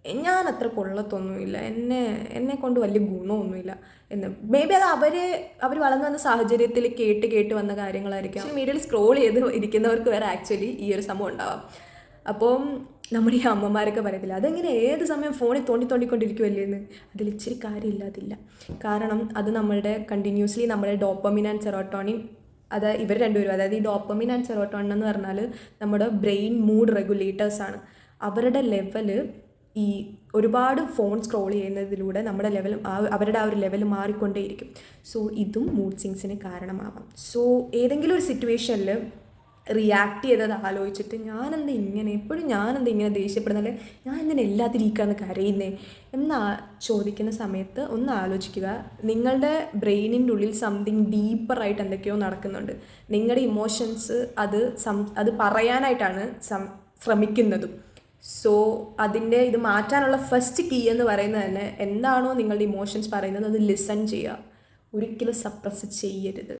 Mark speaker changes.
Speaker 1: ഞാൻ അത്ര കൊള്ളത്തൊന്നുമില്ല, എന്നെ കൊണ്ട് വലിയ ഗുണമൊന്നുമില്ല എന്ന്. മേ ബി അത് അവർ വളർന്നു വന്ന സാഹചര്യത്തിൽ കേട്ട് കേട്ട് വന്ന കാര്യങ്ങളായിരിക്കാം. സോഷ്യൽ മീഡിയയിൽ സ്ക്രോൾ ചെയ്ത് ഇരിക്കുന്നവർക്ക് വരെ ആക്ച്വലി ഈ ഒരു സംഭവം ഉണ്ടാവാം. അപ്പം നമ്മുടെ ഈ അമ്മമാരൊക്കെ പറയത്തില്ല, അതെങ്ങനെ ഏത് സമയം ഫോണിൽ തോണ്ടിക്കൊണ്ടിരിക്കുമല്ലേ എന്ന്. അതിൽ ഇച്ചിരി കാര്യമില്ല, അതില്ല. കാരണം അത് നമ്മളുടെ കണ്ടിന്യൂസ്ലി നമ്മുടെ ഡോപ്പമിൻ ആൻഡ് സെറോട്ടോണിൻ, അത് ഇവർ രണ്ടുപേരും, അതായത് ഈ ഡോപ്പമിൻ ആൻഡ് സെറോട്ടോണിൻ എന്ന് പറഞ്ഞാൽ നമ്മുടെ ബ്രെയിൻ മൂഡ് റെഗുലേറ്റേഴ്സാണ്. അവരുടെ ലെവല് ഈ ഒരുപാട് ഫോൺ സ്ക്രോൾ ചെയ്യുന്നതിലൂടെ നമ്മുടെ ലെവൽ അവരുടെ ആ ഒരു ലെവൽ മാറിക്കൊണ്ടേയിരിക്കും. സോ ഇതും മൂഡ് സ്വിങ്സിന് കാരണമാവാം. സോ ഏതെങ്കിലും ഒരു സിറ്റുവേഷനിൽ റിയാക്ട് ചെയ്തത് ആലോചിച്ചിട്ട് എപ്പോഴും ഞാനെന്താ ഇങ്ങനെ ദേഷ്യപ്പെടുന്നത്, ഞാൻ എന്തിനാ എല്ലാത്തിനും ഈക്കാന്ന് കരയുന്നേ എന്ന് ചോദിക്കുന്ന സമയത്ത് ഒന്ന് ആലോചിക്കുക. നിങ്ങളുടെ ബ്രെയിനിൻ്റെ ഉള്ളിൽ സംതിങ് ഡീപ്പറായിട്ട് എന്തൊക്കെയോ നടക്കുന്നുണ്ട്. നിങ്ങളുടെ ഇമോഷൻസ് അത് പറയാനായിട്ടാണ് ശ്രമിക്കുന്നതും. സോ ഇത് മാറ്റാനുള്ള ഫസ്റ്റ് കീ എന്ന് പറയുന്നത് തന്നെ, എന്താണോ നിങ്ങളുടെ ഇമോഷൻസ് പറയുന്നത് അത് ലിസൺ ചെയ്യുക, ഒരിക്കലും സപ്രസ് ചെയ്യരുത്.